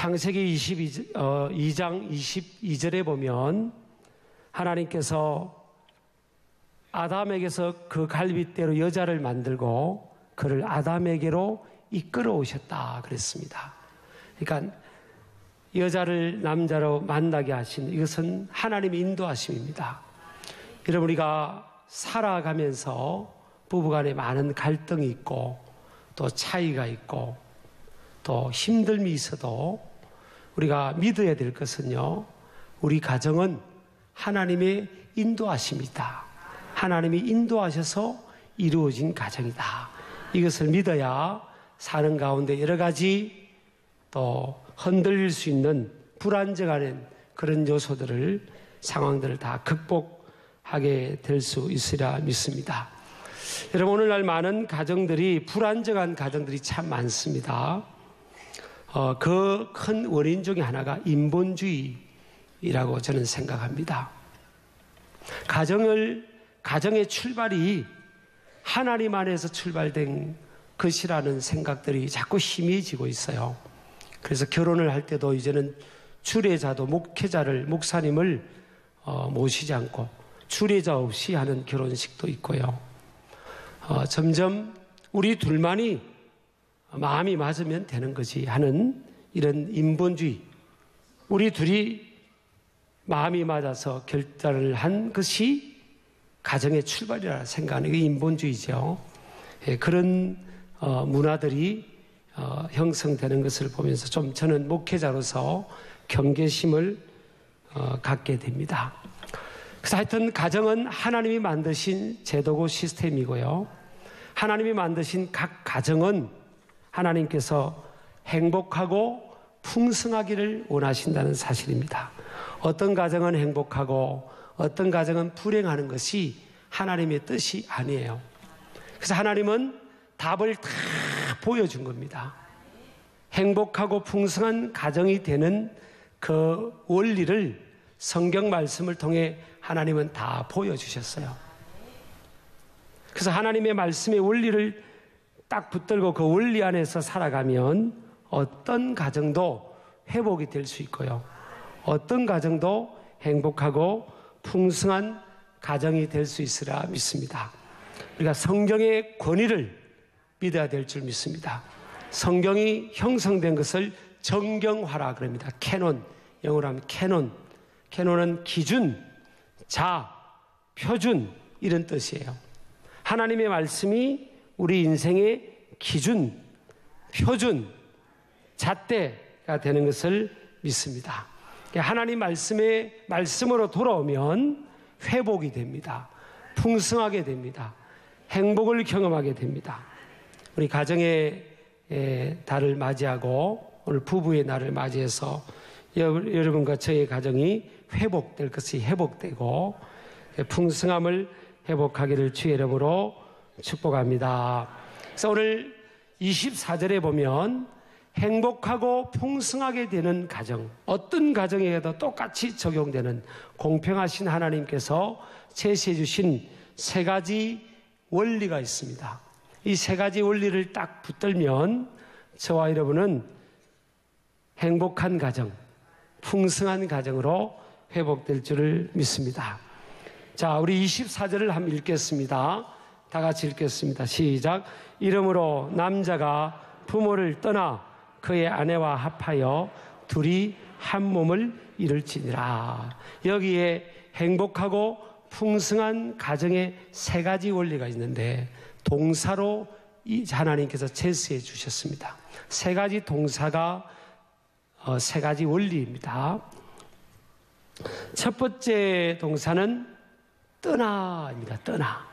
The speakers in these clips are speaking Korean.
창세기 2장 22절에 보면 하나님께서 아담에게서 그 갈빗대로 여자를 만들고 그를 아담에게로 이끌어 오셨다 그랬습니다. 그러니까 여자를 남자로 만나게 하신 이것은 하나님의 인도하심입니다. 여러분, 우리가 살아가면서 부부간에 많은 갈등이 있고 또 차이가 있고 또 힘듦이 있어도 우리가 믿어야 될 것은요, 우리 가정은 하나님의 인도하심이다. 하나님이 인도하셔서 이루어진 가정이다. 이것을 믿어야 사는 가운데 여러 가지 또 흔들릴 수 있는 불안정한 그런 요소들을, 상황들을 다 극복하게 될 수 있으리라 믿습니다. 여러분, 오늘날 많은 가정들이, 불안정한 가정들이 참 많습니다. 그 큰 원인 중에 하나가 인본주의라고 저는 생각합니다. 가정의 출발이 하나님 안에서 출발된 것이라는 생각들이 자꾸 희미해지고 있어요. 그래서 결혼을 할 때도 이제는 주례자도 목사님을 모시지 않고 주례자 없이 하는 결혼식도 있고요. 점점 우리 둘만이 마음이 맞으면 되는 거지 하는 이런 인본주의, 우리 둘이 마음이 맞아서 결단을 한 것이 가정의 출발이라 생각하는 게 인본주의죠. 그런 문화들이 형성되는 것을 보면서 좀 저는 목회자로서 경계심을 갖게 됩니다. 그래서 하여튼 가정은 하나님이 만드신 제도고 시스템이고요. 하나님이 만드신 각 가정은 하나님께서 행복하고 풍성하기를 원하신다는 사실입니다. 어떤 가정은 행복하고 어떤 가정은 불행하는 것이 하나님의 뜻이 아니에요. 그래서 하나님은 답을 다 보여준 겁니다. 행복하고 풍성한 가정이 되는 그 원리를 성경 말씀을 통해 하나님은 다 보여주셨어요. 그래서 하나님의 말씀의 원리를 딱 붙들고 그 원리 안에서 살아가면 어떤 가정도 회복이 될 수 있고요. 어떤 가정도 행복하고 풍성한 가정이 될 수 있으라 믿습니다. 우리가 성경의 권위를 믿어야 될 줄 믿습니다. 성경이 형성된 것을 정경화라 그럽니다. 캐논, 영어로 하면 캐논. 캐논은 기준, 자, 표준 이런 뜻이에요. 하나님의 말씀이 우리 인생의 기준, 표준, 잣대가 되는 것을 믿습니다. 하나님 말씀으로 돌아오면 회복이 됩니다. 풍성하게 됩니다. 행복을 경험하게 됩니다. 우리 가정의 달을 맞이하고 오늘 부부의 날을 맞이해서 여러분과 저의 가정이 회복될 것이 회복되고 풍성함을 회복하기를 주의 이름으로 축복합니다. 그래서 오늘 24절에 보면 행복하고 풍성하게 되는 가정, 어떤 가정에도 똑같이 적용되는 공평하신 하나님께서 제시해 주신 세 가지 원리가 있습니다. 이 세 가지 원리를 딱 붙들면 저와 여러분은 행복한 가정, 풍성한 가정으로 회복될 줄을 믿습니다. 자, 우리 24절을 한번 읽겠습니다. 다 같이 읽겠습니다. 시작. 이러므로 남자가 부모를 떠나 그의 아내와 합하여 둘이 한 몸을 이룰지니라. 여기에 행복하고 풍성한 가정의 세 가지 원리가 있는데 동사로 하나님께서 제시해 주셨습니다. 세 가지 동사가 세 가지 원리입니다. 첫 번째 동사는 떠나입니다. 떠나.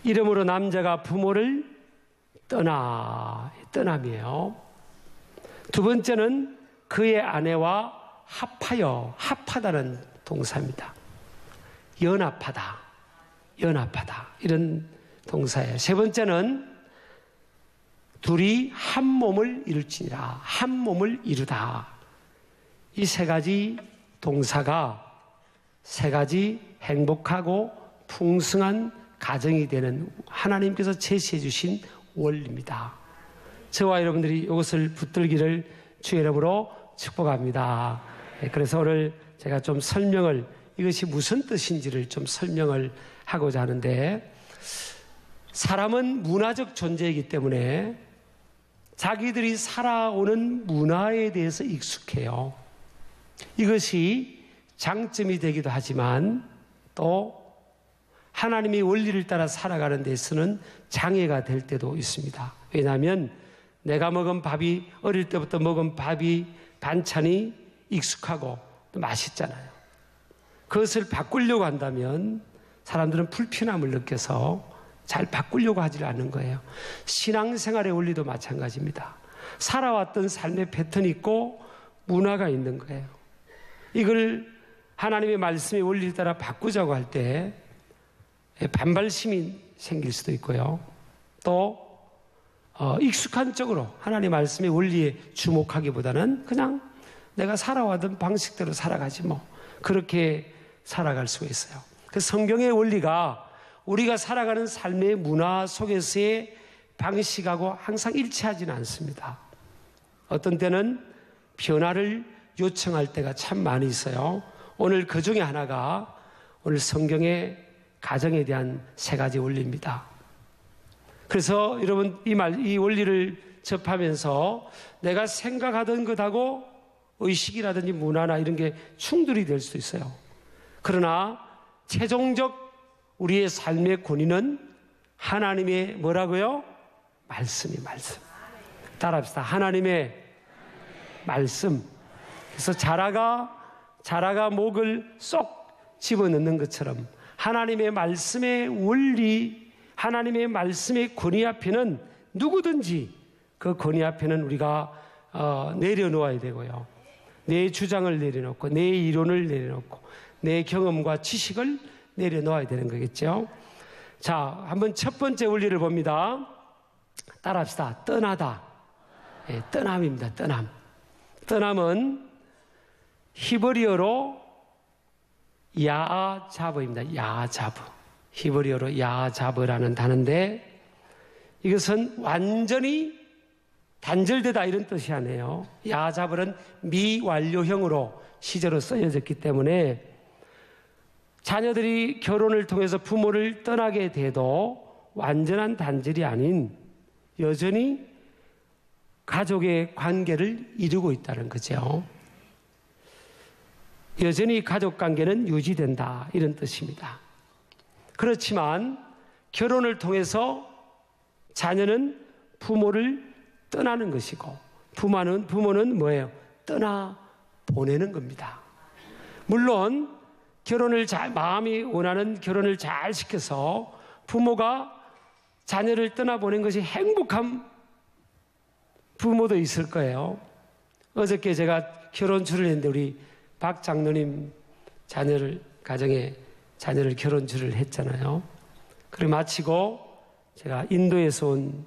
이러므로 남자가 부모를 떠남이에요. 두 번째는 그의 아내와 합하다는 동사입니다. 연합하다 이런 동사예요. 세 번째는 둘이 한 몸을 이룰지니라. 한 몸을 이루다. 이 세 가지 동사가 세 가지 행복하고 풍성한 가정이 되는 하나님께서 제시해 주신 원리입니다. 저와 여러분들이 이것을 붙들기를 주의 이름으로 축복합니다. 그래서 오늘 제가 좀 설명을, 이것이 무슨 뜻인지를 좀 설명을 하고자 하는데, 사람은 문화적 존재이기 때문에 자기들이 살아오는 문화에 대해서 익숙해요. 이것이 장점이 되기도 하지만 또 하나님의 원리를 따라 살아가는 데서는 장애가 될 때도 있습니다. 왜냐하면 내가 먹은 밥이, 어릴 때부터 먹은 밥이, 반찬이 익숙하고 또 맛있잖아요. 그것을 바꾸려고 한다면 사람들은 불편함을 느껴서 잘 바꾸려고 하지 않는 거예요. 신앙생활의 원리도 마찬가지입니다. 살아왔던 삶의 패턴이 있고 문화가 있는 거예요. 이걸 하나님의 말씀의 원리를 따라 바꾸자고 할 때 반발심이 생길 수도 있고요. 또 익숙한 쪽으로 하나님의 말씀의 원리에 주목하기보다는 그냥 내가 살아왔던 방식대로 살아가지 뭐, 그렇게 살아갈 수가 있어요. 그 성경의 원리가 우리가 살아가는 삶의 문화 속에서의 방식하고 항상 일치하지는 않습니다. 어떤 때는 변화를 요청할 때가 참 많이 있어요. 오늘 그 중에 하나가 오늘 성경의 가정에 대한 3가지 원리입니다. 그래서 여러분 이 원리를 접하면서 내가 생각하던 것하고 의식이라든지 문화나 이런 게 충돌이 될 수도 있어요. 그러나 최종적 우리의 삶의 권위는 하나님의 뭐라고요? 말씀이 말씀. 따라합시다. 하나님의 말씀. 그래서 자라가 목을 쏙 집어넣는 것처럼 하나님의 말씀의 원리, 하나님의 말씀의 권위 앞에는 누구든지 그 권위 앞에는 우리가 내려놓아야 되고요. 내 주장을 내려놓고 내 이론을 내려놓고 내 경험과 지식을 내려놓아야 되는 거겠죠. 자, 한번 첫 번째 원리를 봅니다. 따라합시다. 떠나다. 네, 떠남입니다. 떠남. 떠남은 히브리어로 야자브입니다. 야자브. 히브리어로 야자브라는 단어인데 이것은 완전히 단절되다 이런 뜻이 아니에요. 야자브는 미완료형으로 시제로 쓰여졌기 때문에 자녀들이 결혼을 통해서 부모를 떠나게 돼도 완전한 단절이 아닌 여전히 가족의 관계를 이루고 있다는 거죠. 여전히 가족 관계는 유지된다 이런 뜻입니다. 그렇지만 결혼을 통해서 자녀는 부모를 떠나는 것이고 부모는 뭐예요? 떠나 보내는 겁니다. 물론 마음이 원하는 결혼을 잘 시켜서 부모가 자녀를 떠나보낸 것이 행복한 부모도 있을 거예요. 어저께 제가 결혼주를 했는데 우리 박 장로님 가정에 자녀를 결혼주를 했잖아요. 그리고 마치고 제가 인도에서 온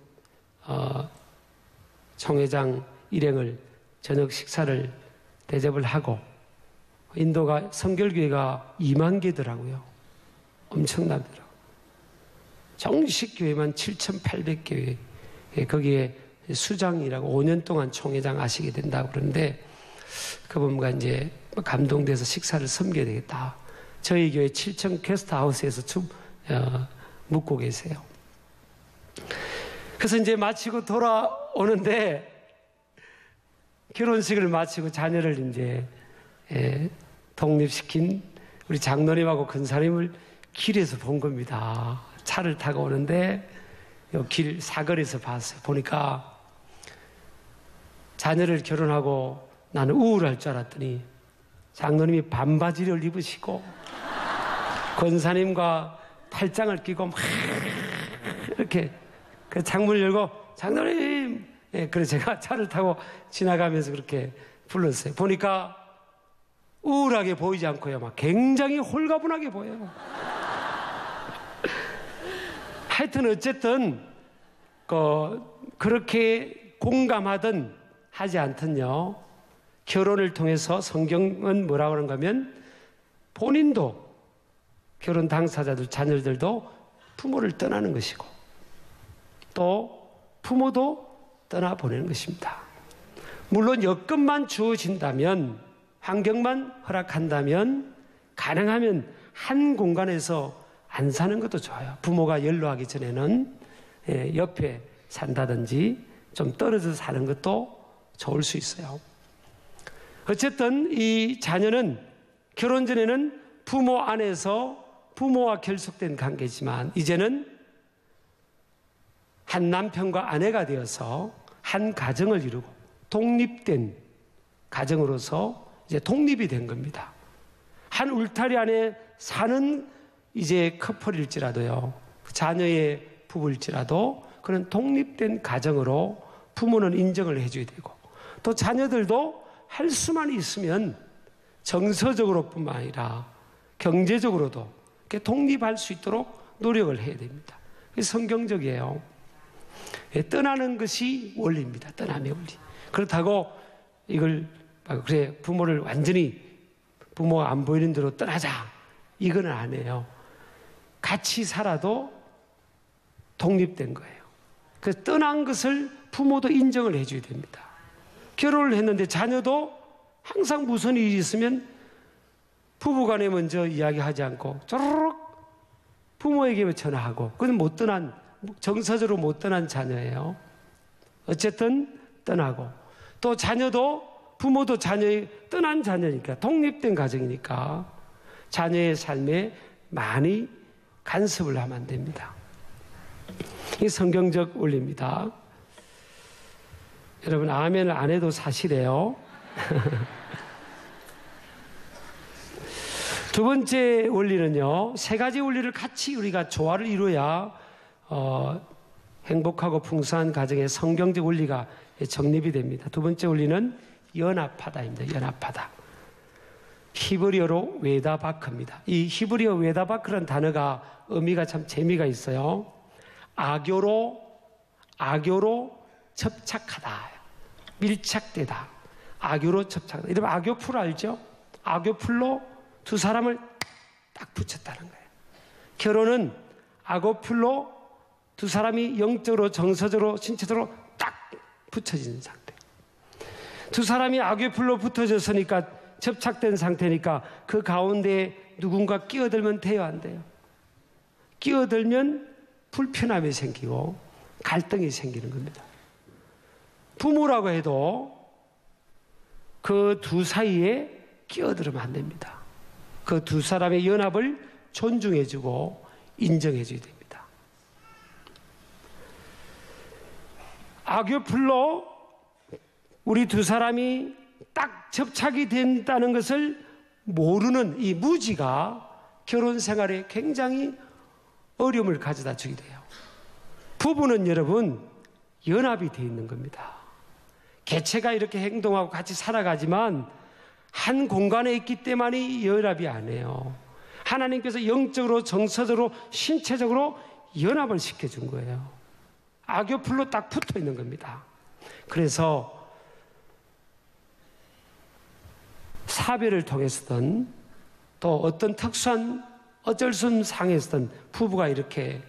총회장 일행을 저녁 식사를 대접을 하고 인도가 성결교회가 2만 개더라고요. 엄청나더라고요. 정식 교회만 7,800교회. 거기에 수장이라고 5년 동안 총회장 하시게 된다고 그러는데 그분과 이제 감동돼서 식사를 섬겨야 되겠다. 저희 교회 7층 게스트하우스에서 묵고 계세요. 그래서 이제 마치고 돌아오는데 결혼식을 마치고 자녀를 이제 독립시킨 우리 장로님하고 근사님을 길에서 본 겁니다. 차를 타고 오는데 길 사거리에서 봤어요. 보니까 자녀를 결혼하고 나는 우울할 줄 알았더니 장로님이 반바지를 입으시고 권사님과 팔짱을 끼고 막 이렇게 그 창문을 열고 장로님! 그래서 제가 차를 타고 지나가면서 그렇게 불렀어요. 보니까 우울하게 보이지 않고요. 막 굉장히 홀가분하게 보여요. 하여튼 어쨌든 그렇게 공감하든 하지 않든요. 결혼을 통해서 성경은 뭐라고 하는가 하면 본인도 결혼 당사자들 자녀들도 부모를 떠나는 것이고 또 부모도 떠나보내는 것입니다. 물론 여건만 주어진다면, 환경만 허락한다면, 가능하면 한 공간에서 안 사는 것도 좋아요. 부모가 연로하기 전에는 옆에 산다든지 좀 떨어져 사는 것도 좋을 수 있어요. 어쨌든 이 자녀는 결혼 전에는 부모 안에서 부모와 결속된 관계지만 이제는 한 남편과 아내가 되어서 한 가정을 이루고 독립된 가정으로서 이제 독립이 된 겁니다. 한 울타리 안에 사는 이제 커플일지라도요, 자녀의 부부일지라도 그런 독립된 가정으로 부모는 인정을 해줘야 되고, 또 자녀들도 할 수만 있으면 정서적으로 뿐만 아니라 경제적으로도 이렇게 독립할 수 있도록 노력을 해야 됩니다. 성경적이에요. 떠나는 것이 원리입니다. 떠남의 원리. 그렇다고 이걸 그래 부모를 완전히 부모가 안 보이는 대로 떠나자 이건 안 해요. 같이 살아도 독립된 거예요. 그래서 떠난 것을 부모도 인정을 해줘야 됩니다. 결혼을 했는데 자녀도 항상 무슨 일이 있으면 부부간에 먼저 이야기하지 않고 쪼르륵 부모에게 전화하고, 그건 못 떠난, 정서적으로 못 떠난 자녀예요. 어쨌든 떠나고, 또 자녀도 부모도 자녀의 떠난 자녀니까, 독립된 가정이니까 자녀의 삶에 많이 간섭을 하면 안 됩니다. 이 성경적 원리입니다. 여러분 아멘을 안 해도 사실이에요. 두 번째 원리는요, 세 가지 원리를 같이 우리가 조화를 이루어야 행복하고 풍성한 가정의 성경적 원리가 정립이 됩니다. 두 번째 원리는 연합하다입니다. 연합하다. 히브리어로 웨다바크입니다. 이 히브리어 웨다바크라는 단어가 의미가 참 재미가 있어요. 악교로 접착하다, 밀착되다, 악교로 접착하다. 이러면 악교풀 알죠? 악교풀로 두 사람을 딱 붙였다는 거예요. 결혼은 악교풀로 두 사람이 영적으로, 정서적으로, 신체적으로 딱 붙여지는 상태. 두 사람이 악교풀로 붙어졌으니까, 접착된 상태니까 그 가운데 누군가 끼어들면 돼요, 안 돼요? 끼어들면 불편함이 생기고 갈등이 생기는 겁니다. 부모라고 해도 그 두 사이에 끼어들면 안 됩니다. 그 두 사람의 연합을 존중해주고 인정해줘야 됩니다. 악교풀로 우리 두 사람이 딱 접착이 된다는 것을 모르는 이 무지가 결혼 생활에 굉장히 어려움을 가져다 주게 돼요. 부부는 여러분 연합이 되어 있는 겁니다. 개체가 이렇게 행동하고 같이 살아가지만 한 공간에 있기 때문에 연합이 아니에요. 하나님께서 영적으로, 정서적으로, 신체적으로 연합을 시켜준 거예요. 악교풀로 딱 붙어 있는 겁니다. 그래서 사별을 통해서든 또 어떤 특수한 어쩔 수 없는 상황에서든 부부가 이렇게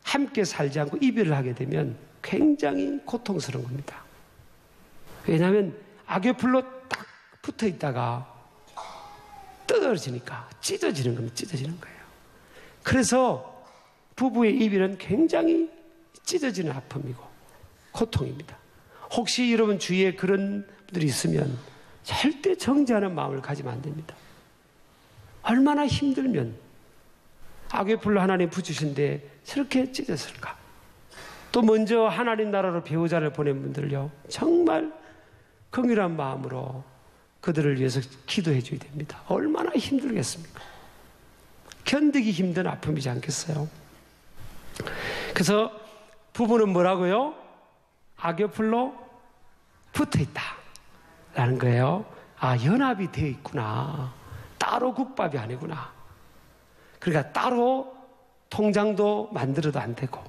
함께 살지 않고 이별을 하게 되면 굉장히 고통스러운 겁니다. 왜냐하면 악교풀로 딱 붙어 있다가 떨어지니까 찢어지는 겁니다. 찢어지는 거예요. 그래서 부부의 이별은 굉장히 찢어지는 아픔이고 고통입니다. 혹시 여러분 주위에 그런 분들이 있으면 절대 정죄하는 마음을 가지면 안 됩니다. 얼마나 힘들면 악교풀로 하나님 붙이신데 저렇게 찢었을까? 또 먼저 하나님 나라로 배우자를 보낸 분들요, 정말 긍휼한 마음으로 그들을 위해서 기도해 줘야 됩니다. 얼마나 힘들겠습니까? 견디기 힘든 아픔이지 않겠어요? 그래서 부부는 뭐라고요? 악교풀로 붙어 있다 라는 거예요. 아, 연합이 되어 있구나. 따로 국밥이 아니구나. 그러니까 따로 통장도 만들어도 안 되고,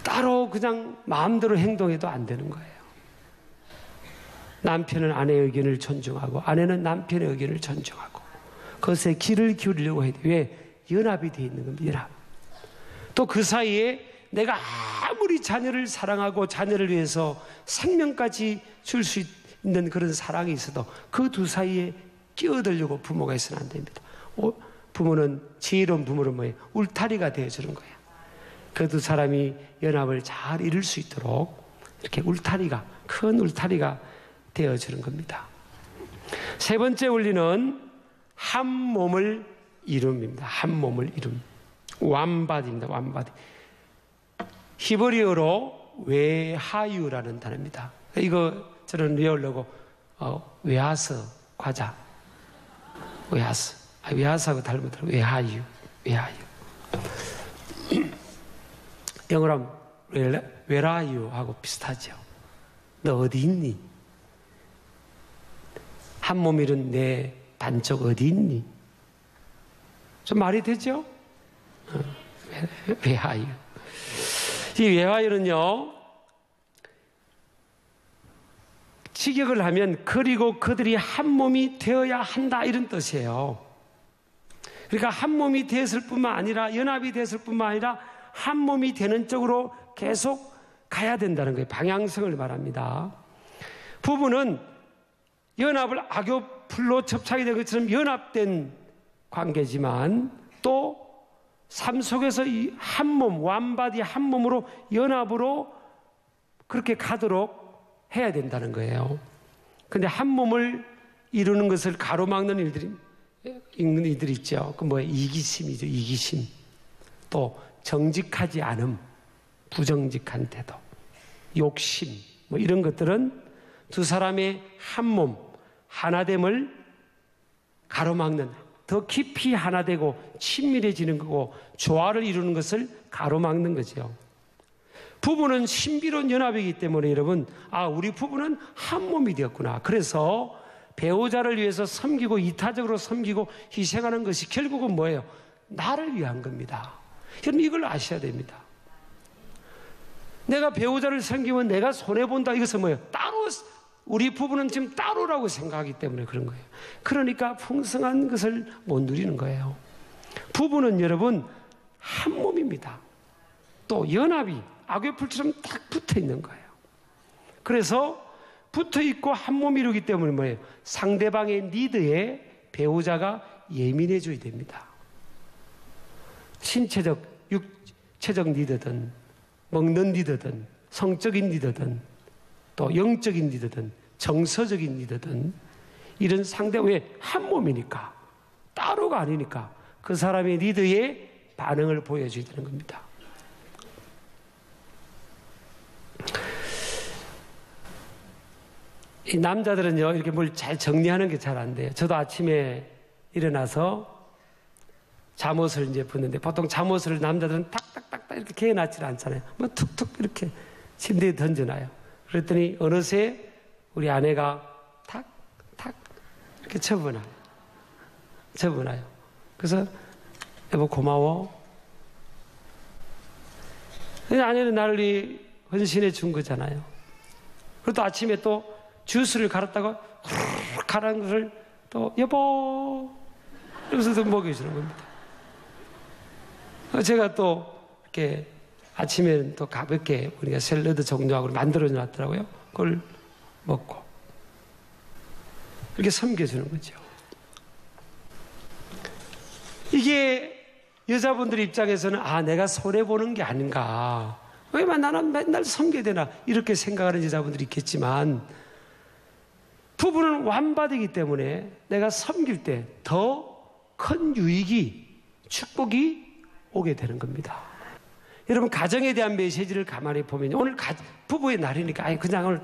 따로 그냥 마음대로 행동해도 안 되는 거예요. 남편은 아내의 의견을 존중하고 아내는 남편의 의견을 존중하고 그것에 귀를 기울이려고 해야 돼요. 왜? 연합이 되어 있는 겁니다. 연합. 또 그 사이에 내가 아무리 자녀를 사랑하고 자녀를 위해서 생명까지 줄 수 있는 그런 사랑이 있어도 그 두 사이에 끼어들려고 부모가 있어서는 안 됩니다. 부모는, 지혜로운 부모는 뭐예요? 울타리가 되어주는 거예요. 그 두 사람이 연합을 잘 이룰 수 있도록 이렇게 울타리가, 큰 울타리가 되어주는 겁니다. 세 번째 원리는 한 몸을 이룸입니다. 한 몸을 이룸. 완바디입니다. 완바디. 히브리어로 외하유라는 단어입니다. 이거 저는 외우려고 외하서 과자. 외하서. 외하서하고 닮았더라고요. 외하유. 외하유. 영어로 하면 외라유하고 비슷하죠. 너 어디 있니? 한 몸 이룬 내 반쪽 어디 있니? 좀 말이 되죠? 외하유. 이 외하유는요, 직역을 하면 그리고 그들이 한 몸이 되어야 한다 이런 뜻이에요. 그러니까 한 몸이 되었을 뿐만 아니라, 연합이 되었을 뿐만 아니라 한 몸이 되는 쪽으로 계속 가야 된다는 거예요. 방향성을 말합니다. 부부는 연합을 악교풀로 접착이 된 것처럼 연합된 관계지만 또 삶 속에서 이 한 몸, 완바디 한 몸으로 연합으로 그렇게 가도록 해야 된다는 거예요. 근데 한 몸을 이루는 것을 가로막는 이들이 있죠. 그 뭐예요? 이기심이죠. 이기심. 또 정직하지 않음, 부정직한 태도, 욕심, 뭐 이런 것들은 두 사람의 한 몸, 하나됨을 가로막는, 더 깊이 하나되고 친밀해지는 거고 조화를 이루는 것을 가로막는 거죠. 부부는 신비로운 연합이기 때문에 여러분, 우리 부부는 한 몸이 되었구나. 그래서 배우자를 위해서 섬기고 이타적으로 섬기고 희생하는 것이 결국은 뭐예요? 나를 위한 겁니다. 여러분, 이걸 아셔야 됩니다. 내가 배우자를 섬기면 내가 손해본다. 이것은 뭐예요? 따로, 우리 부부는 지금 따로라고 생각하기 때문에 그런 거예요. 그러니까 풍성한 것을 못 누리는 거예요. 부부는 여러분 한 몸입니다. 또 연합이 악교풀처럼 딱 붙어 있는 거예요. 그래서 붙어 있고 한 몸 이루기 때문에 뭐예요? 상대방의 니드에 배우자가 예민해져야 됩니다. 신체적, 육체적 니드든 먹는 니드든 성적인 니드든 또 영적인 니드든 정서적인 니드든 이런 상대, 왜? 한 몸이니까, 따로가 아니니까 그 사람의 니드에 반응을 보여줘야 되는 겁니다. 이 남자들은요, 이렇게 뭘 잘 정리하는 게 잘 안 돼요. 저도 아침에 일어나서 잠옷을 이제 붙는데, 보통 잠옷을 남자들은 탁탁탁탁 이렇게 개어놨지 않잖아요. 뭐 툭툭 이렇게 침대에 던져놔요. 그랬더니 어느새 우리 아내가 탁탁 이렇게 접어놔요. 그래서 여보 고마워. 아내는 나를 헌신해 준 거잖아요. 그리고 또 아침에 또 주스를 갈았다가 후루룩 갈아는 것을 또 여보 이러면서 또 먹여주는 겁니다. 제가 또 이렇게 아침에는 또 가볍게 우리가 샐러드 종류하고 만들어 놨더라고요. 그걸 먹고 이렇게 섬겨주는 거죠. 이게 여자분들 입장에서는 내가 손해보는 게 아닌가, 왜 나는 맨날 섬겨야 되나 이렇게 생각하는 여자분들이 있겠지만, 부부는 완바디이기 때문에 내가 섬길 때 더 큰 유익이, 축복이 오게 되는 겁니다. 여러분, 가정에 대한 메시지를 가만히 보면, 오늘 부부의 날이니까 그냥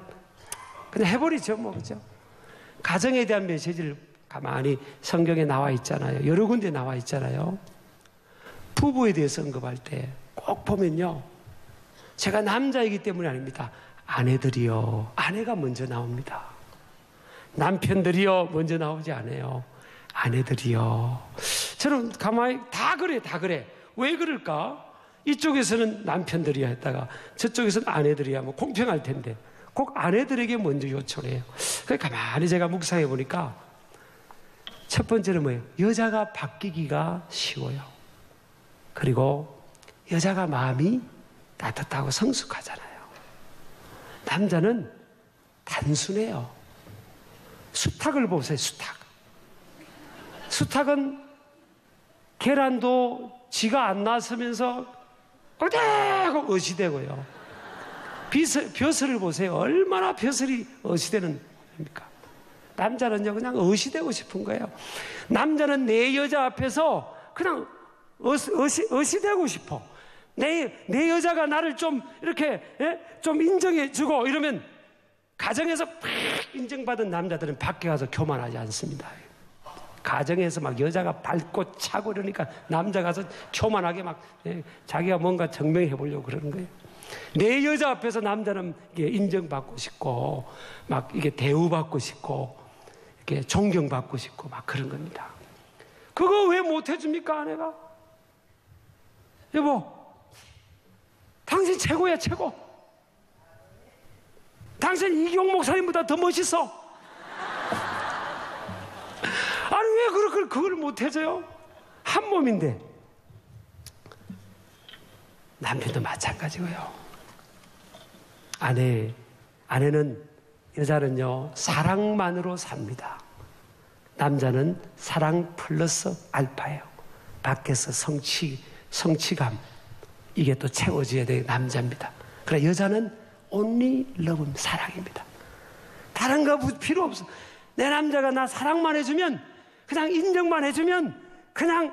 해버리죠, 뭐, 그죠? 가정에 대한 메시지를 가만히 성경에 나와 있잖아요. 여러 군데 나와 있잖아요. 부부에 대해서 언급할 때 꼭 보면요, 제가 남자이기 때문이 아닙니다. 아내들이요, 아내가 먼저 나옵니다. 남편들이요, 먼저 나오지 않아요. 아내들이요. 저는 가만히 다 그래. 왜 그럴까? 이쪽에서는 남편들이야 했다가 저쪽에서는 아내들이야, 뭐 공평할 텐데 꼭 아내들에게 먼저 요청해요. 그래서 가만히 제가 묵상해 보니까 첫 번째는 뭐예요? 여자가 바뀌기가 쉬워요. 그리고 여자가 마음이 따뜻하고 성숙하잖아요. 남자는 단순해요. 수탉을 보세요. 수탉은 계란도 지가 안 나서면서 어대고 어시되고요. 벼슬을 보세요. 얼마나 벼슬이 어시되는 겁니까? 남자는요 그냥 어시되고 싶은 거예요. 남자는 내 여자 앞에서 그냥 어시되고 싶어. 내 여자가 나를 좀 이렇게 좀 인정해주고 이러면, 가정에서 팍 인정받은 남자들은 밖에 가서 교만하지 않습니다. 가정에서 막 여자가 밟고 차고 이러니까 남자 가서 교만하게 막 자기가 뭔가 증명해 보려고 그러는 거예요. 내 여자 앞에서 남자는 이게 인정받고 싶고 막 이게 대우받고 싶고 이렇게 존경받고 싶고 막 그런 겁니다. 그거 왜 못 해줍니까, 아내가? 여보, 당신 최고야, 최고. 당신 이경 목사님보다 더 멋있어. 아니 왜 그걸 못 해줘요? 한 몸인데. 남편도 마찬가지고요. 아내는, 여자는요 사랑만으로 삽니다. 남자는 사랑 플러스 알파예요. 밖에서 성취감, 이게 또 채워져야 될 남자입니다. 그러나 여자는 only love입니다. 사랑입니다. 다른 거 필요 없어. 내 남자가 나 사랑만 해주면, 그냥 인정만 해주면 그냥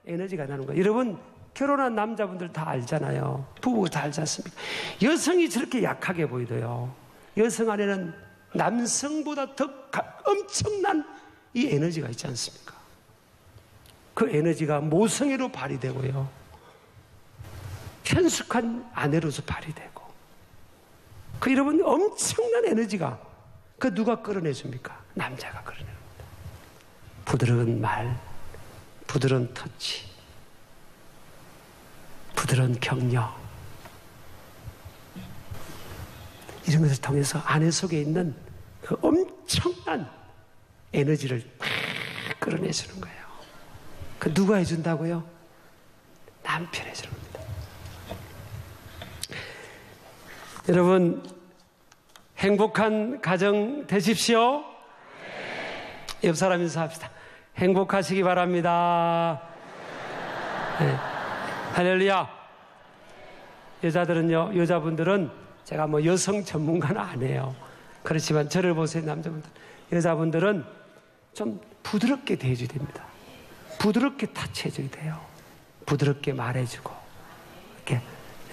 에너지가 나는 거예요. 여러분 결혼한 남자분들 다 알잖아요. 부부가 다 알지 않습니까? 여성이 저렇게 약하게 보이도요, 여성 안에는 남성보다 더 엄청난 이 에너지가 있지 않습니까? 그 에너지가 모성애로 발휘되고요, 현숙한 아내로서 발휘되고, 그 여러분 엄청난 에너지가, 그 누가 끌어내줍니까? 남자가 끌어내줍니다. 부드러운 말, 부드러운 터치, 부드러운 격려, 이런 것을 통해서 아내 속에 있는 그 엄청난 에너지를 막 끌어내주는 거예요. 그 누가 해준다고요? 남편이 해주는 겁니다. 여러분 행복한 가정 되십시오. 옆 사람 인사합시다. 행복하시기 바랍니다. 네. 할렐루야. 여자분들은 제가 뭐 여성 전문가는 아니에요. 그렇지만 저를 보세요, 남자분들. 여자분들은 좀 부드럽게 대해줘야 됩니다. 부드럽게 타치해줘야 돼요. 부드럽게 말해주고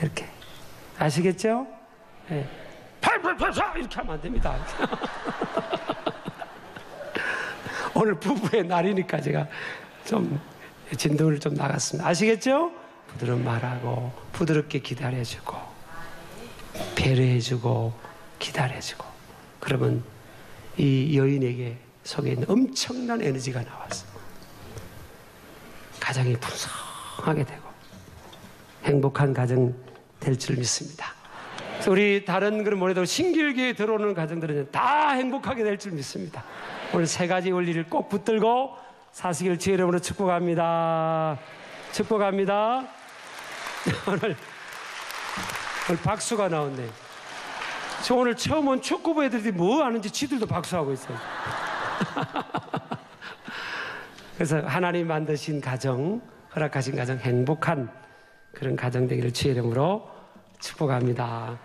이렇게 아시겠죠? 네. 팔팔팔팔 이렇게 하면 안 됩니다. 오늘 부부의 날이니까 제가 좀 진동을 좀 나갔습니다. 아시겠죠? 부드러운 말하고 부드럽게 기다려주고 배려해주고 기다려주고, 그러면 이 여인에게 속에 있는 엄청난 에너지가 나와서 가정이 풍성하게 되고 행복한 가정 될 줄 믿습니다. 그래서 우리 다른 그런 뭐래도 신길교에 들어오는 가정들은 다 행복하게 될 줄 믿습니다. 오늘 세 가지 원리를 꼭 붙들고 사시길 주의 이름으로 축복합니다. 축복합니다. 오늘 박수가 나온대. 저 오늘 처음 온 축구부 애들이 뭐 하는지 지들도 박수하고 있어요. 그래서 하나님 만드신 가정, 허락하신 가정, 행복한 그런 가정 되기를 주의 이름으로 축복합니다.